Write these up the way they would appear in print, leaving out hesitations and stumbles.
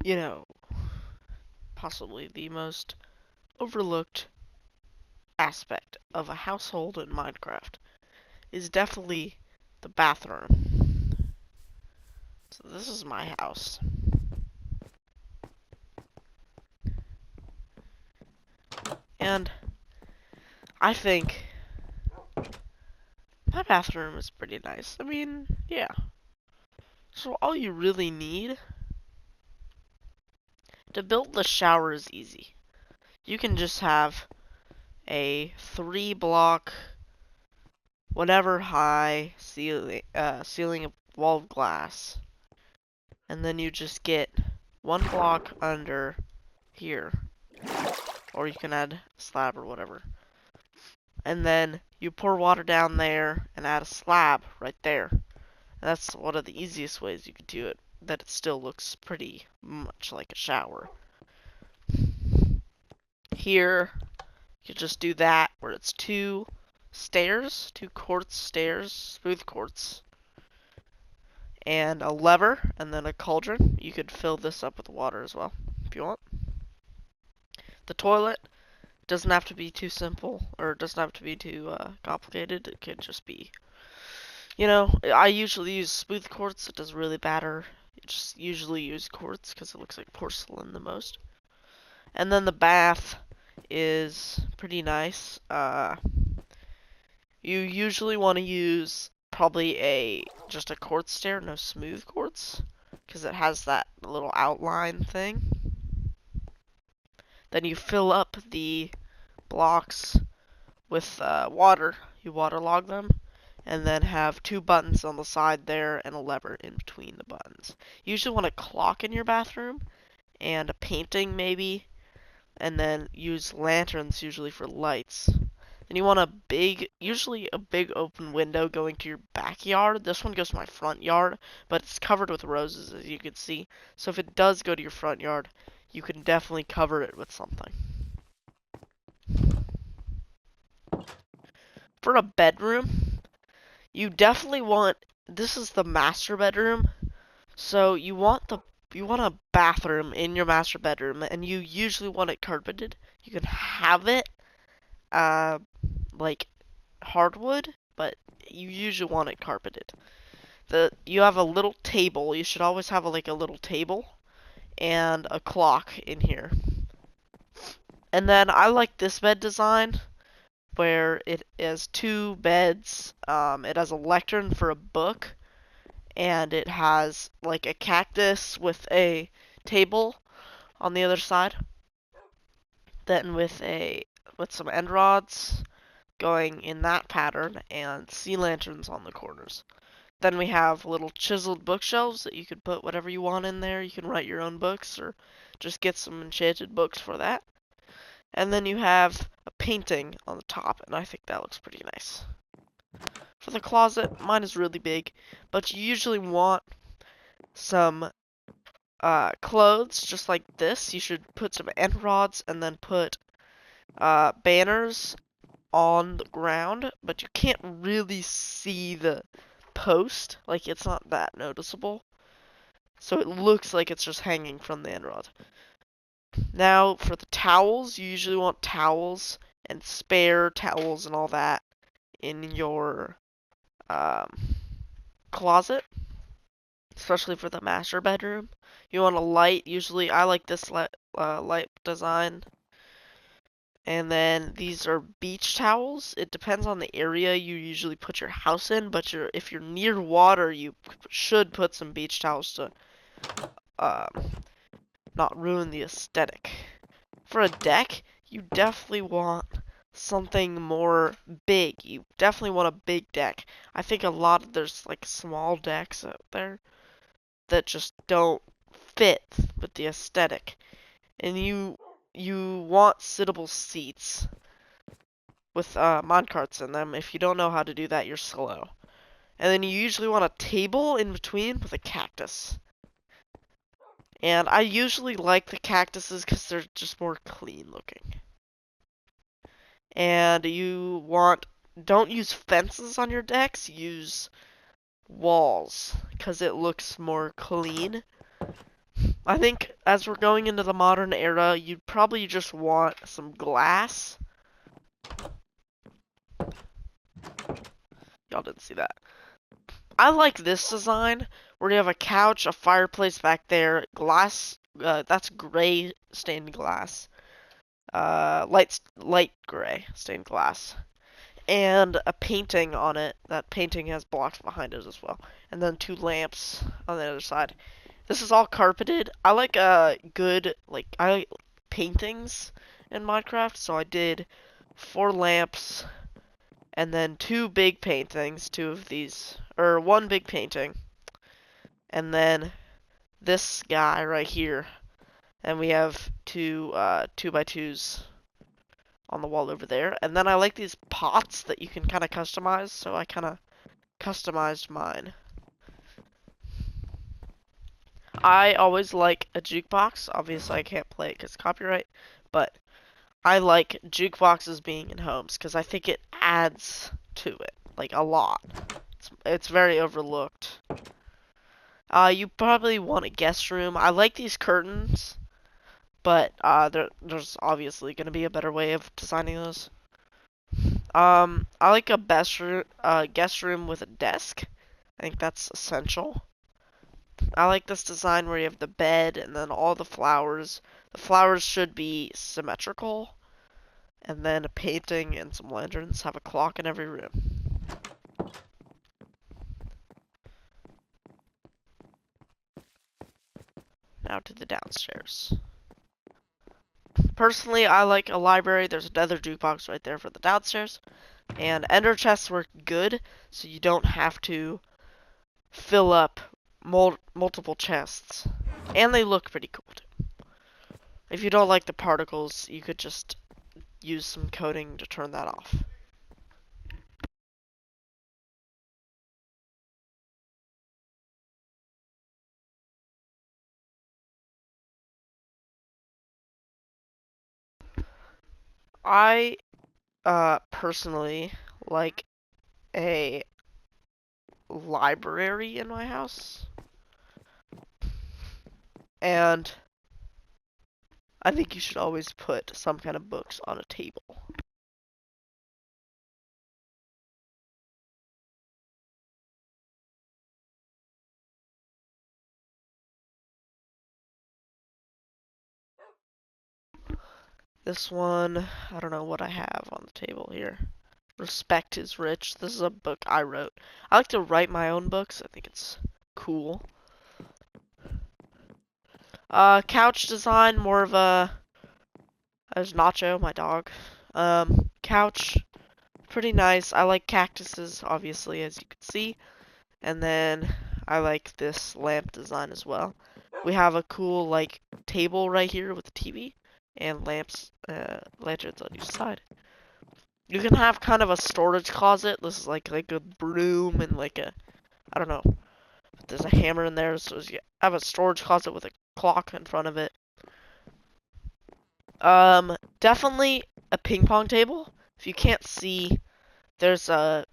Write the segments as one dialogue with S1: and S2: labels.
S1: you know, possibly the most overlooked aspect of a household in Minecraft is definitely the bathroom. So this is my house. And I think my bathroom is pretty nice. I mean, yeah. So all you really need to build the shower is easy. You can just have a 3 block, whatever high ceiling of wall of glass. And then you just get 1 block under here. Or you can add a slab or whatever. And then you pour water down there and add a slab right there. And that's one of the easiest ways you could do it, that it still looks pretty much like a shower. Here, you just do that where it's 2 stairs, 2 quartz stairs, smooth quartz, and a lever, and then a cauldron. You could fill this up with water as well, if you want. The toilet doesn't have to be too simple, or it doesn't have to be too complicated. It could just be, I usually use smooth quartz. It doesn't really matter. You just usually use quartz because it looks like porcelain the most. And then the bath is pretty nice. You usually want to use probably just a quartz stair, no smooth quartz, because it has that little outline thing. Then you fill up the blocks with water. You waterlog them, and then have 2 buttons on the side there and a lever in between the buttons. You usually want a clock in your bathroom and a painting maybe, and then use lanterns usually for lights. Then you want usually a big open window going to your backyard. This one goes to my front yard, but it's covered with roses, as you can see. So if it does go to your front yard, you can definitely cover it with something. For a bedroom, you definitely want, this is the master bedroom, so you want a bathroom in your master bedroom, and you usually want it carpeted. You can have it like hardwood, but you usually want it carpeted. You have a little table. You should always have a little table and a clock in here. And then I like this bed design where it has 2 beds. It has a lectern for a book, and it has like a cactus with a table on the other side. Then with some end rods going in that pattern and sea lanterns on the corners. Then we have little chiseled bookshelves that you could put whatever you want in there. You can write your own books or just get some enchanted books for that. And then you have a painting on the top, and I think that looks pretty nice. For the closet, mine is really big, but you usually want some clothes just like this. You should put some end rods and then put banners on the ground, but you can't really see the post. Like, it's not that noticeable. So it looks like it's just hanging from the end rod. Now, for the towels, you usually want towels and spare towels and all that in your closet, especially for the master bedroom. You want a light. Usually, I like this light design. And then these are beach towels. It depends on the area you usually put your house in, but if you're near water, you should put some beach towels to not ruin the aesthetic. For a deck, you definitely want something more big. You definitely want a big deck. I think there's like small decks out there that just don't fit with the aesthetic. And you want sittable seats with minecarts in them. If you don't know how to do that, you're slow. And then you usually want a table in between with a cactus. And I usually like the cactuses because they're just more clean looking. And don't use fences on your decks, use walls because it looks more clean. I think as we're going into the modern era, you'd probably just want some glass. Y'all didn't see that. I like this design where you have a couch, a fireplace back there, glass. That's gray stained glass. Light gray stained glass, and a painting on it. That painting has blocks behind it as well, and then two lamps on the other side. This is all carpeted. I like good I like paintings in Minecraft, so I did 4 lamps and then 2 big paintings, 2 of these, or 1 big painting, and then this guy right here, and we have 2 2x2s on the wall over there. And then I like these pots that you can kind of customize, so I kind of customized mine. I always like a jukebox. Obviously, I can't play it because copyright, but I like jukeboxes being in homes because I think it adds to it, like a lot. It's very overlooked. You probably want a guest room. I like these curtains, but there's obviously going to be a better way of designing those. I like a guest room with a desk. I think that's essential. I like this design where you have the bed and then all the flowers. The flowers should be symmetrical. And then a painting and some lanterns. Have a clock in every room. Now to the downstairs. Personally, I like a library. There's another jukebox right there for the downstairs. And ender chests work good, so you don't have to fill up multiple chests. And they look pretty cool too. If you don't like the particles, you could just use some coding to turn that off. I personally like a library in my house. And I think you should always put some kind of books on a table. This one, I don't know what I have on the table here. Respect is Rich. This is a book I wrote. I like to write my own books. I think it's cool. Couch design, more of a... There's Nacho, my dog. Couch, pretty nice. I like cactuses, obviously, as you can see. And then I like this lamp design as well. We have a cool, table right here with a TV and lanterns on each side. You can have kind of a storage closet. This is like a broom and I don't know. There's a hammer in there, so you have a storage closet with a clock in front of it. Definitely a ping pong table. If you can't see, there's a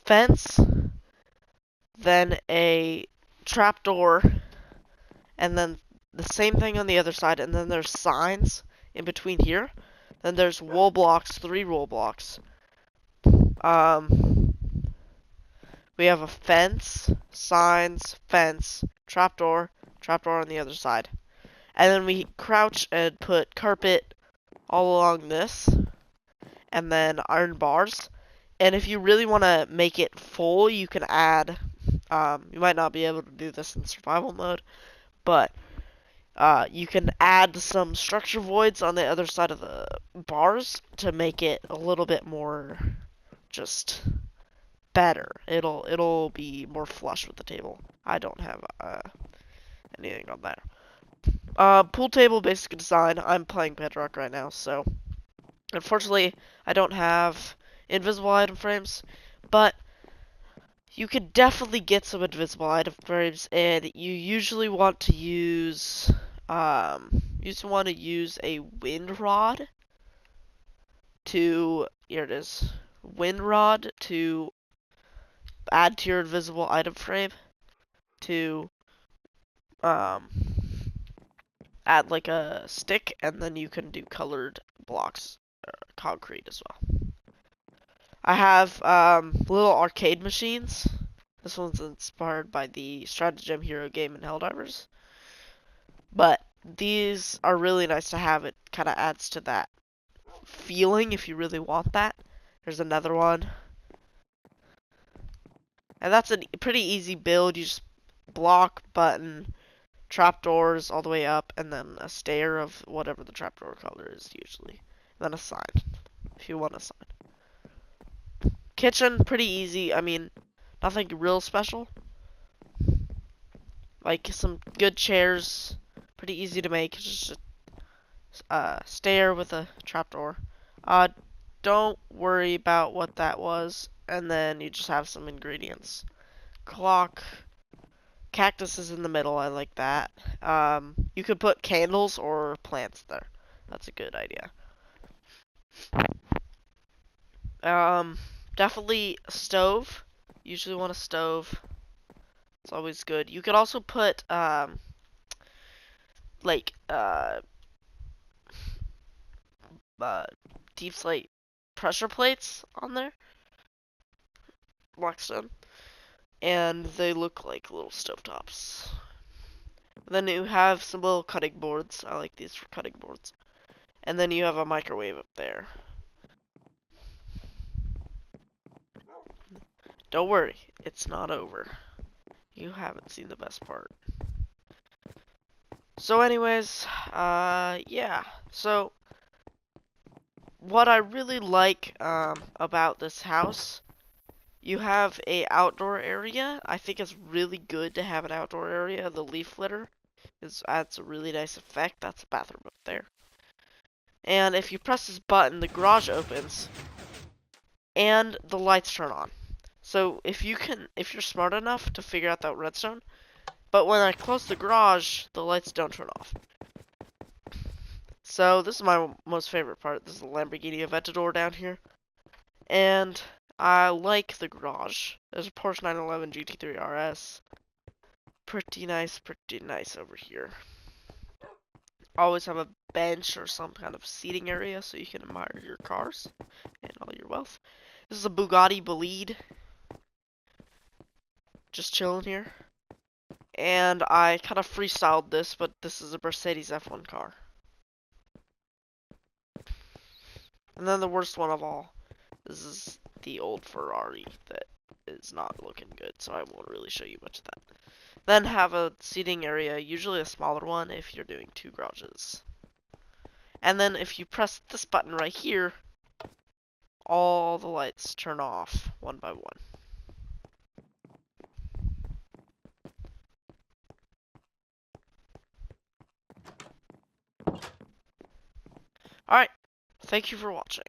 S1: fence, then a trapdoor, and then the same thing on the other side, and then there's signs in between here. Then there's wool blocks, 3 wool blocks. We have a fence, signs, fence, trapdoor, trapdoor on the other side. And then we crouch and put carpet all along this, and then iron bars. And if you really want to make it full, you can add, you might not be able to do this in survival mode, but you can add some structure voids on the other side of the bars to make it a little bit more just better. It'll be more flush with the table. I don't have anything on there. Pool table basic design. I'm playing Bedrock right now, so unfortunately I don't have invisible item frames, but you could definitely get some invisible item frames, and you usually want to use a wind rod to add to your invisible item frame to um add like a stick, and then you can do colored blocks, concrete as well. I have little arcade machines. This one's inspired by the Stratagem Hero game in Helldivers. But these are really nice to have. It kind of adds to that feeling if you really want that. There's another one. And that's a pretty easy build. You just block, button, trapdoors all the way up, and then a stair of whatever the trapdoor color is usually. And then a sign, if you want a sign. Kitchen, pretty easy. I mean, nothing real special. Like some good chairs, pretty easy to make. Just a stair with a trapdoor. Don't worry about what that was. And then you just have some ingredients. Clock. Cactus is in the middle. I like that. You could put candles or plants there. That's a good idea. Definitely a stove. Usually want a stove. It's always good. You could also put, like, deep slate pressure plates on there. Blackstone. And they look like little stovetops. Then you have some little cutting boards. I like these for cutting boards. And then you have a microwave up there. Don't worry, it's not over. You haven't seen the best part. So anyways, yeah. So, what I really like, about this house, you have a outdoor area. I think it's really good to have an outdoor area. The leaf litter adds a really nice effect. That's a bathroom up there. And if you press this button, the garage opens, and the lights turn on. So if you're smart enough to figure out that redstone, but when I close the garage, the lights don't turn off. So this is my most favorite part. This is the Lamborghini Aventador down here. And I like the garage. There's a Porsche 911 GT3 RS. Pretty nice over here. Always have a bench or some kind of seating area so you can admire your cars and all your wealth. This is a Bugatti Bolide. Just chilling here. And I kind of freestyled this, but this is a Mercedes F1 car. And then the worst one of all. This is the old Ferrari that is not looking good, so I won't really show you much of that. Then have a seating area, usually a smaller one if you're doing 2 garages. And then if you press this button right here, all the lights turn off one by one. Alright, thank you for watching.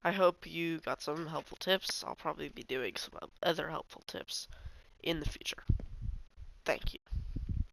S1: I hope you got some helpful tips. I'll probably be doing some other helpful tips in the future. Thank you.